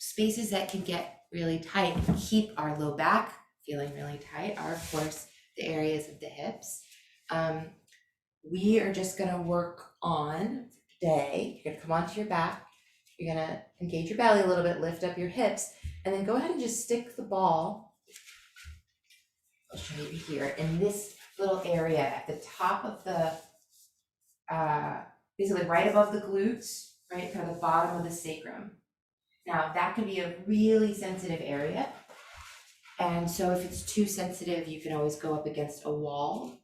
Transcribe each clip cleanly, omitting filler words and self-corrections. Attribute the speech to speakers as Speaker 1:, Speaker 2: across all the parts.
Speaker 1: spaces that can get really tight and keep our low back feeling really tight are, of course, the areas of the hips. We are just gonna work on today. You're gonna come onto your back. You're gonna engage your belly a little bit, lift up your hips, and then go ahead and just stick the ball. I'll show you here in this little area at the top of the, basically right above the glutes, right, kind of the bottom of the sacrum. Now that can be a really sensitive area. And so if it's too sensitive, you can always go up against a wall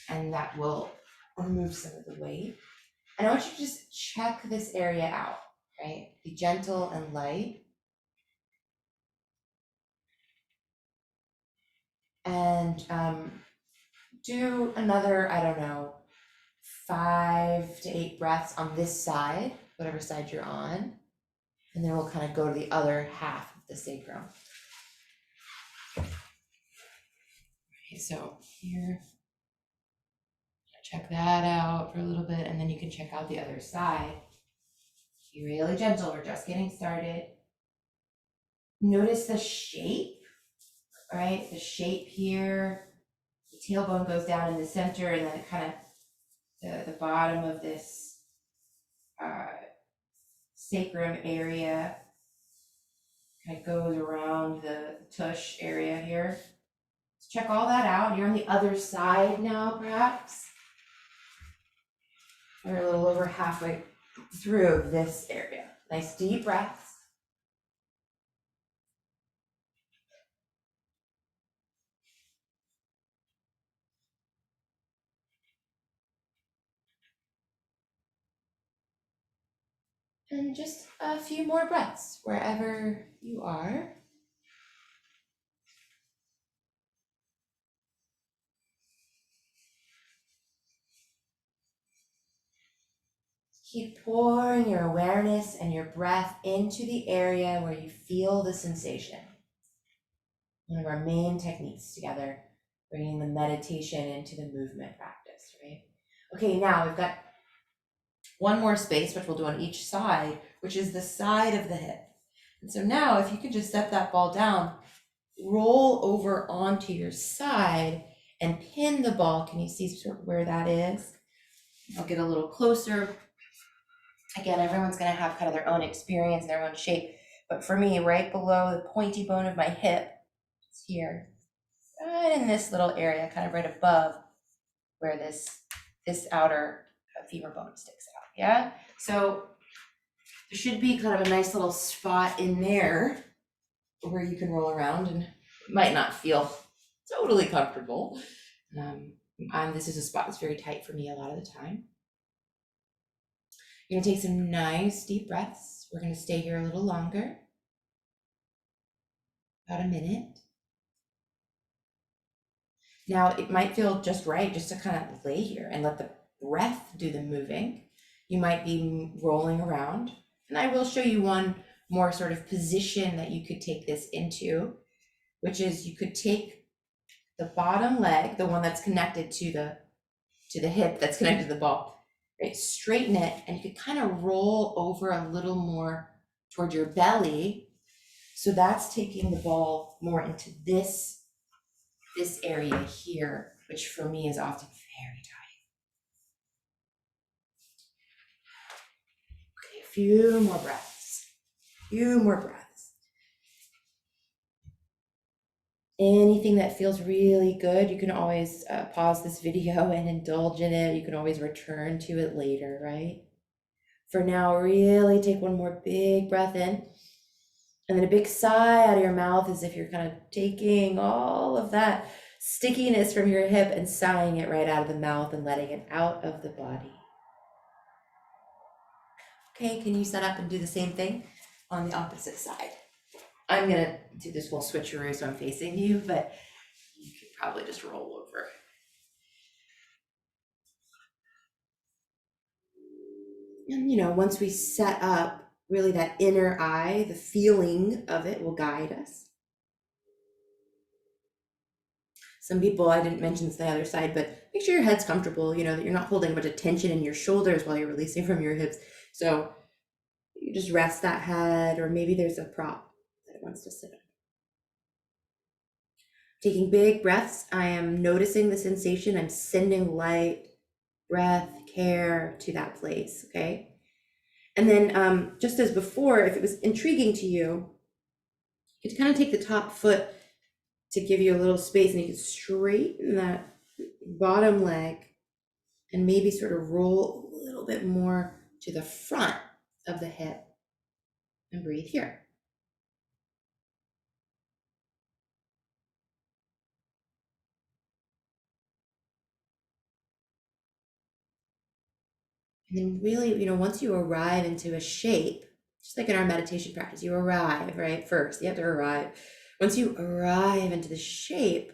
Speaker 1: and that will remove some of the weight. And I want you to just check this area out, right? Be gentle and light. And do another, I don't know, 5 to 8 breaths on this side, whatever side you're on. And then we'll kind of go to the other half of the sacrum. Okay, so here, check that out for a little bit, and then you can check out the other side. Be really gentle, we're just getting started. Notice the shape, right? The shape here, the tailbone goes down in the center, and then it kind of, the bottom of this sacrum area kind of goes around the tush area here. Let's check all that out. You're on the other side now, perhaps. We're a little over halfway through this area. Nice deep breaths. And just a few more breaths wherever you are. Keep pouring your awareness and your breath into the area where you feel the sensation. One of our main techniques together, bringing the meditation into the movement practice, right? Okay, now we've got one more space, which we'll do on each side, which is the side of the hip. And so now if you could just set that ball down, roll over onto your side and pin the ball. Can you see sort of where that is? I'll get a little closer. Again, everyone's gonna have kind of their own experience and their own shape. But for me, right below the pointy bone of my hip, it's here, right in this little area, kind of right above where this outer femur bone sticks out, yeah? So there should be kind of a nice little spot in there where you can roll around, and it might not feel totally comfortable. This is a spot that's very tight for me a lot of the time. You're gonna take some nice deep breaths. We're gonna stay here a little longer, about a minute. Now it might feel just right just to kind of lay here and let the breath do the moving. You might be rolling around, and I will show you one more sort of position that you could take this into, which is you could take the bottom leg, the one that's connected to the hip that's connected to the ball, right? Straighten it, and you could kind of roll over a little more toward your belly. So that's taking the ball more into this area here, which for me is often very tight. Okay, a few more breaths. Anything that feels really good, you can always pause this video and indulge in it. You can always return to it later, right? For now, really take one more big breath in, and then a big sigh out of your mouth as if you're kind of taking all of that stickiness from your hip and sighing it right out of the mouth and letting it out of the body. Okay, can you set up and do the same thing on the opposite side? I'm gonna do this whole switcheroo so I'm facing you, but you could probably just roll over. And once we set up, really that inner eye, the feeling of it will guide us. Some people, I didn't mention this on the other side, but make sure your head's comfortable, that you're not holding a bunch of tension in your shoulders while you're releasing from your hips. So You just rest that head, or maybe there's a prop that it wants to sit on. Taking big breaths, I am noticing the sensation. I'm sending light, breath, care to that place, okay? And then just as before, if it was intriguing to you, you could kind of take the top foot to give you a little space, and you could straighten that bottom leg and maybe sort of roll a little bit more to the front of the hip and breathe here. And then really, once you arrive into a shape, just like in our meditation practice, you arrive, right? First, you have to arrive. Once you arrive into the shape,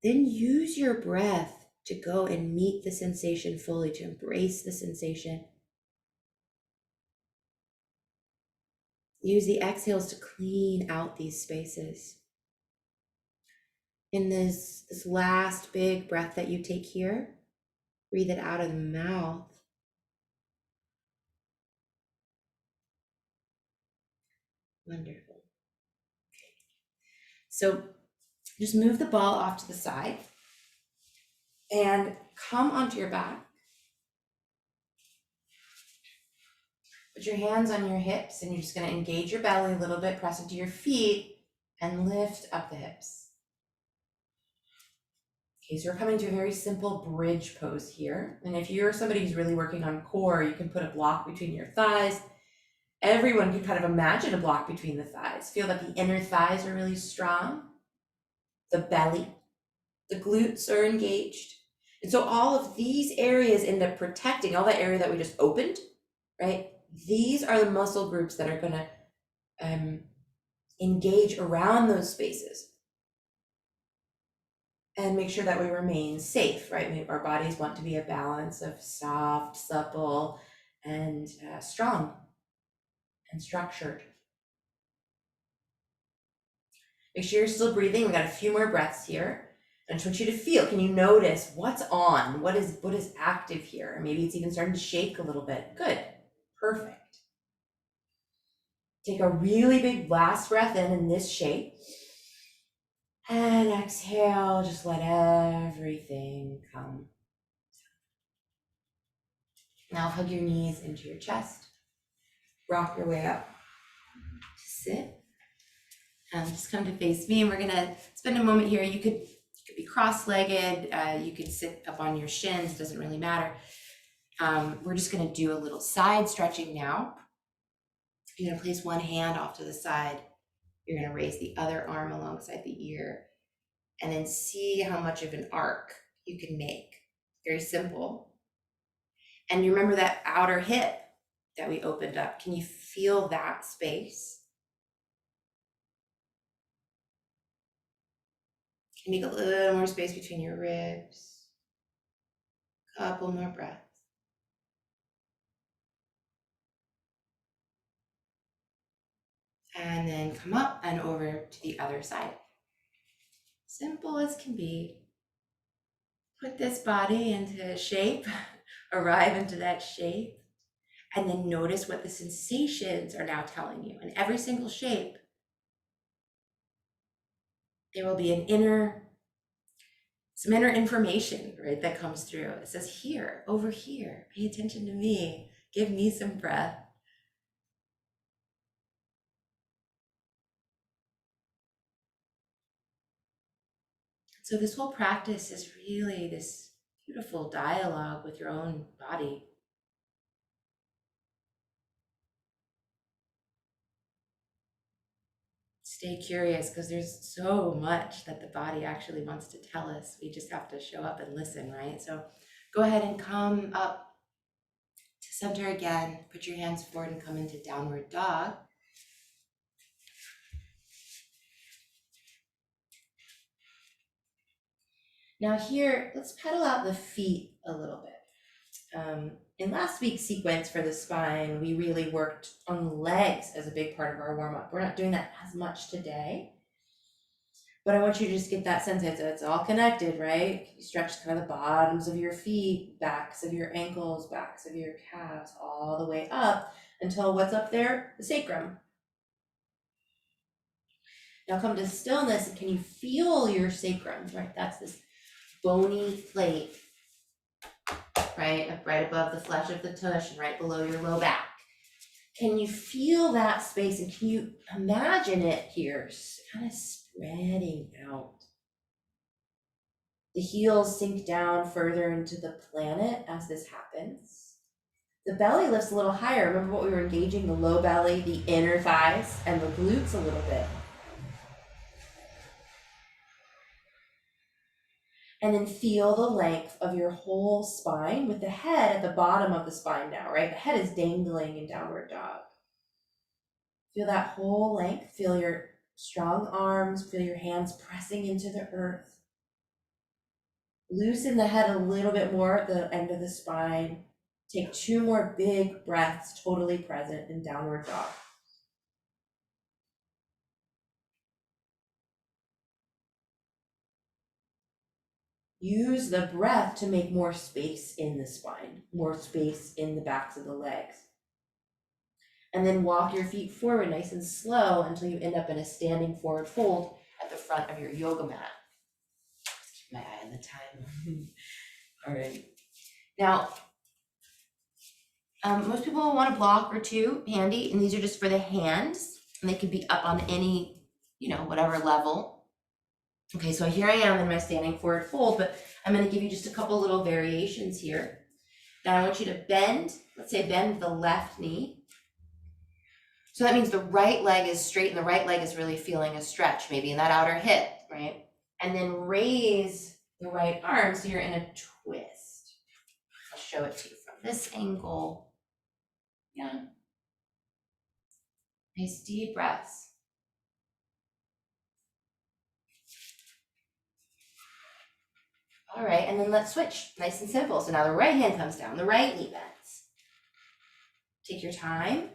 Speaker 1: then use your breath to go and meet the sensation fully, to embrace the sensation. Use the exhales to clean out these spaces. In this last big breath that you take here, breathe it out of the mouth. Wonderful. Okay. So just move the ball off to the side and come onto your back. Put your hands on your hips, and you're just going to engage your belly a little bit, press into your feet, and lift up the hips. Okay, so we're coming to a very simple bridge pose here. And if you're somebody who's really working on core, you can put a block between your thighs. Everyone can kind of imagine a block between the thighs. Feel that the inner thighs are really strong, the belly, the glutes are engaged. And so all of these areas end up protecting, all that area that we just opened, right? These are the muscle groups that are going to engage around those spaces and make sure that we remain safe, right? Our bodies want to be a balance of soft, supple, and strong and structured. Make sure you're still breathing. We got a few more breaths here. I just want you to feel, can you notice what's on? What is active here? Maybe it's even starting to shake a little bit. Good, perfect. Take a really big last breath in this shape. And exhale, just let everything come. Now hug your knees into your chest. Rock your way up. Sit. And just come to face me, and we're gonna spend a moment here. You could be cross-legged, you could sit up on your shins, doesn't really matter. We're just gonna do a little side stretching now. You're gonna place one hand off to the side. You're gonna raise the other arm alongside the ear, and then see how much of an arc you can make. Very simple. And you remember that outer hip that we opened up. Can you feel that space? Can you make a little more space between your ribs? Couple more breaths. And then come up and over to the other side. Simple as can be. Put this body into shape, arrive into that shape, and then notice what the sensations are now telling you. In every single shape, there will be some inner information, right, that comes through. It says, here, over here, pay attention to me, give me some breath. So this whole practice is really this beautiful dialogue with your own body. Stay curious, because there's so much that the body actually wants to tell us. We just have to show up and listen, right? So go ahead and come up to center again. Put your hands forward and come into downward dog. Now here, let's pedal out the feet a little bit. In last week's sequence for the spine, we really worked on the legs as a big part of our warm-up. We're not doing that as much today. But I want you to just get that sense that it's all connected, right? You stretch kind of the bottoms of your feet, backs of your ankles, backs of your calves, all the way up until what's up there? The sacrum. Now come to stillness, and can you feel your sacrum, right? That's this bony plate, right? Right above the flesh of the tush and right below your low back. Can you feel that space, and can you imagine it here kind of spreading out? The heels sink down further into the planet as this happens. The belly lifts a little higher. Remember what we were engaging? The low belly, the inner thighs, and the glutes a little bit. And then feel the length of your whole spine with the head at the bottom of the spine now, right? The head is dangling in downward dog. Feel that whole length. Feel your strong arms. Feel your hands pressing into the earth. Loosen the head a little bit more at the end of the spine. Take 2 more big breaths, totally present in downward dog. Use the breath to make more space in the spine, more space in the backs of the legs. And then walk your feet forward nice and slow until you end up in a standing forward fold at the front of your yoga mat. Let's keep my eye on the time. All right. Now, most people will want a block or 2 handy, and these are just for the hands, and they could be up on any, whatever level. Okay, so here I am in my standing forward fold, but I'm going to give you just a couple little variations here. Now I want you to bend, let's say bend the left knee. So that means the right leg is straight and the right leg is really feeling a stretch, maybe in that outer hip, right? And then raise the right arm so you're in a twist. I'll show it to you from this angle. Yeah. Nice deep breaths. All right, and then let's switch, nice and simple. So now the right hand comes down, the right knee bends. Take your time.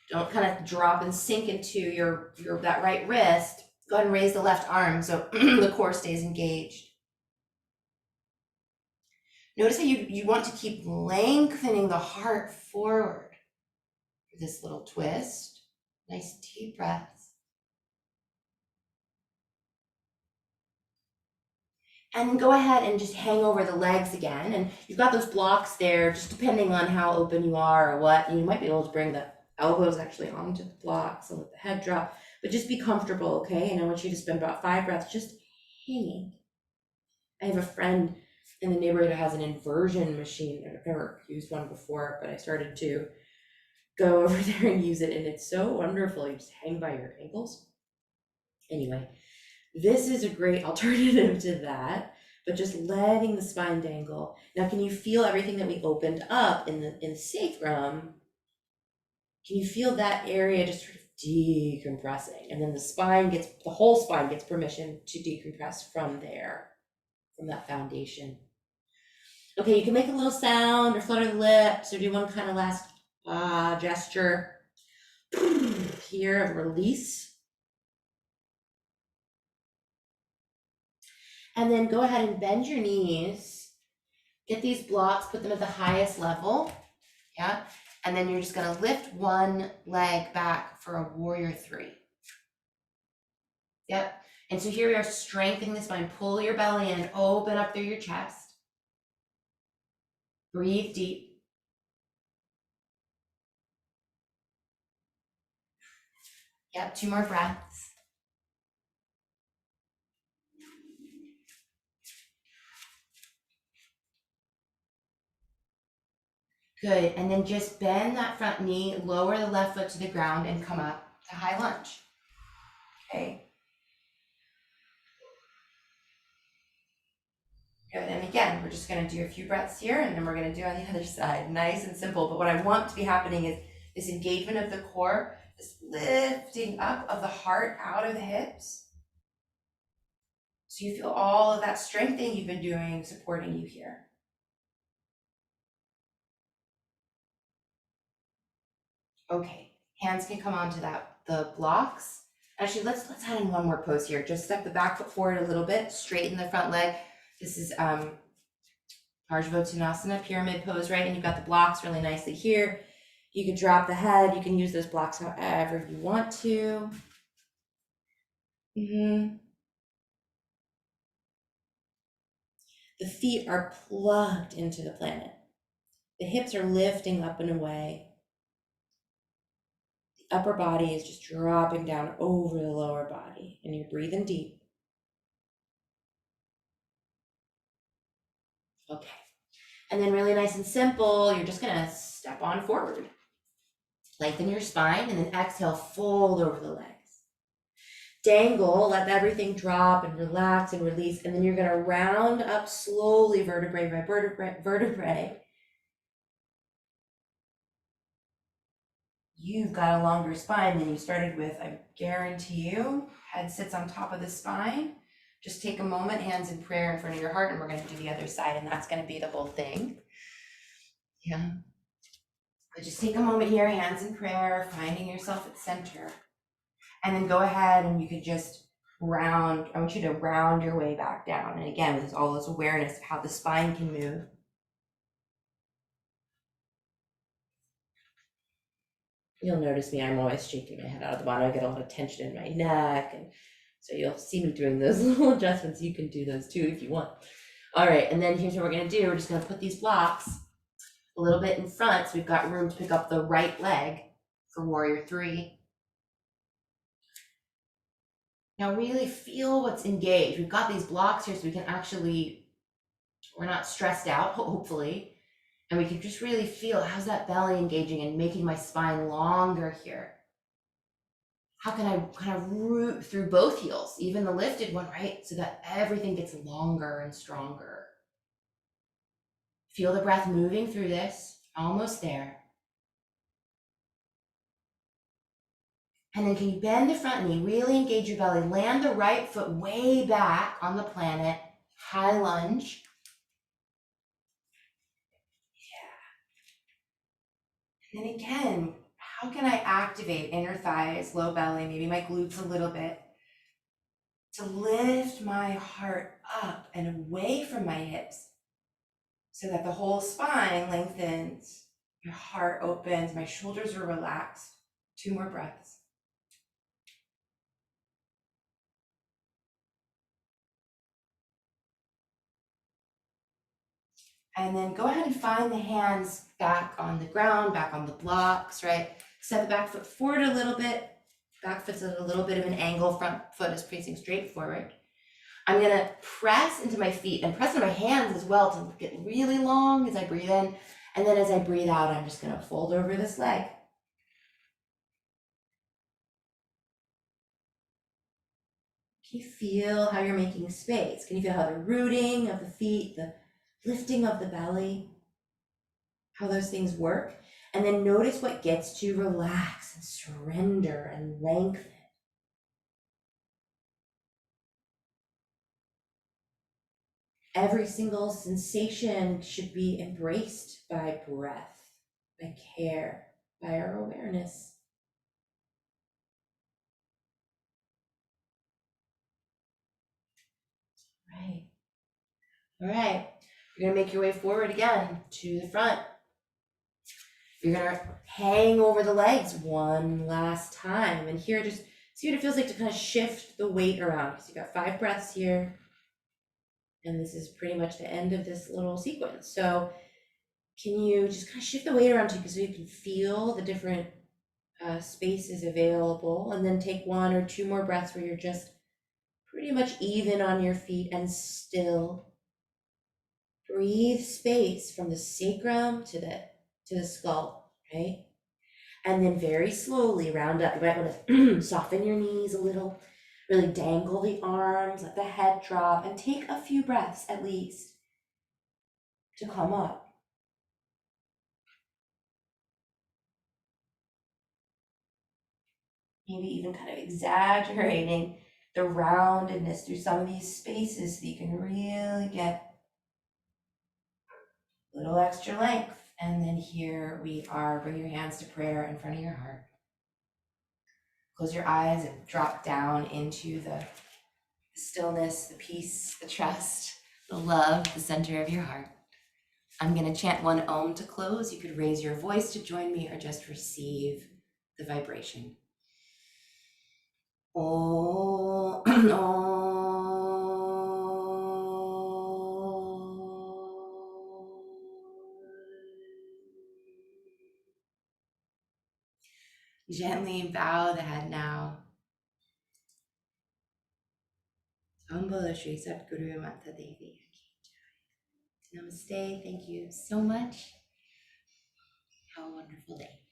Speaker 1: Don't kind of drop and sink into your that right wrist. Go ahead and raise the left arm so the core stays engaged. Notice that you want to keep lengthening the heart forward for this little twist. Nice deep breaths. And then go ahead and just hang over the legs again. And you've got those blocks there, just depending on how open you are or what. You might be able to bring the elbows actually onto the blocks and let the head drop. But just be comfortable, okay? And I want you to spend about 5 breaths just hanging. I have a friend in the neighborhood who has an inversion machine. I've never used one before, but I started to go over there and use it, and it's so wonderful. You just hang by your ankles. Anyway, this is a great alternative to that, but just letting the spine dangle. Now, can you feel everything that we opened up in the sacrum? Can you feel that area just sort of decompressing? And then the whole spine gets permission to decompress from there, from that foundation. Okay, you can make a little sound or flutter the lips or do one kind of last gesture here of release. And then go ahead and bend your knees. Get these blocks, put them at the highest level. Yeah. And then you're just going to lift one leg back for a warrior 3. Yep. And so here we are strengthening the spine. Pull your belly in, open up through your chest. Breathe deep. Yep, 2 more breaths. Good, and then just bend that front knee, lower the left foot to the ground and come up to high lunge. Okay. Good, and again, we're just gonna do a few breaths here and then we're gonna do on the other side. Nice and simple, but what I want to be happening is this engagement of the core, this lifting up of the heart out of the hips. So you feel all of that strengthening you've been doing supporting you here. Okay, hands can come onto the blocks. Actually, let's add in one more pose here. Just step the back foot forward a little bit, straighten the front leg. This is Parsvottanasana, pyramid pose, right? And you've got the blocks really nicely here. You can drop the head. You can use those blocks however you want to. The feet are plugged into the planet. The hips are lifting up and away. The upper body is just dropping down over the lower body, and you're breathing deep. Okay. And then really nice and simple, you're just gonna step on forward. Lengthen your spine, and then exhale, fold over the legs. Dangle, let everything drop and relax and release, and then you're gonna round up slowly, vertebrae by vertebrae. You've got a longer spine than you started with, I guarantee you. Head sits on top of the spine. Just take a moment, hands in prayer in front of your heart, and we're gonna do the other side, and that's gonna be the whole thing. Yeah. But just take a moment here, hands in prayer, finding yourself at center. And then go ahead and you could just round, I want you to round your way back down. And again, with all this awareness of how the spine can move. You'll notice me, I'm always shaking my head out of the bottom. I get a lot of tension in my neck. And so you'll see me doing those little adjustments. You can do those too if you want. All right, and then here's what we're gonna do. We're just gonna put these blocks a little bit in front so we've got room to pick up the right leg for warrior 3. Now really feel what's engaged. We've got these blocks here so we can actually, we're not stressed out, hopefully. And we can just really feel, how's that belly engaging and making my spine longer here? How can I kind of root through both heels, even the lifted one, right? So that everything gets longer and stronger. Feel the breath moving through this, almost there. And then can you bend the front knee, really engage your belly, land the right foot way back on the planet, high lunge. Yeah. And then again, how can I activate inner thighs, low belly, maybe my glutes a little bit, to lift my heart up and away from my hips so that the whole spine lengthens, your heart opens, my shoulders are relaxed. 2 more breaths. And then go ahead and find the hands back on the ground, back on the blocks, right? Step the back foot forward a little bit. Back foot's at a little bit of an angle, front foot is facing straight forward. I'm gonna press into my feet and press into my hands as well to get really long as I breathe in. And then as I breathe out, I'm just gonna fold over this leg. Can you feel how you're making space? Can you feel how the rooting of the feet, the lifting of the belly, how those things work? And then notice what gets to relax and surrender and lengthen. Every single sensation should be embraced by breath, by care, by our awareness. Right. All right. You're gonna make your way forward again to the front. You're gonna hang over the legs one last time. And here, just see what it feels like to kind of shift the weight around. So you've got 5 breaths here. And this is pretty much the end of this little sequence. So can you just kind of shift the weight around too, so you can feel the different spaces available, and then take 1 or 2 more breaths where you're just pretty much even on your feet and still. Breathe space from the sacrum to the skull, right? And then very slowly round up. You might want to soften your knees a little, really dangle the arms, let the head drop, and take a few breaths at least to come up. Maybe even kind of exaggerating the roundedness through some of these spaces so that you can really get a little extra length. And then here we are, bring your hands to prayer in front of your heart. Close your eyes and drop down into the stillness, the peace, the trust, the love, the center of your heart. I'm going to chant one Om to close. You could raise your voice to join me or just receive the vibration. Om. Gently bow the head now. Om Bolo Shri Satguru Mata Devi. Namaste. Thank you so much. Have a wonderful day.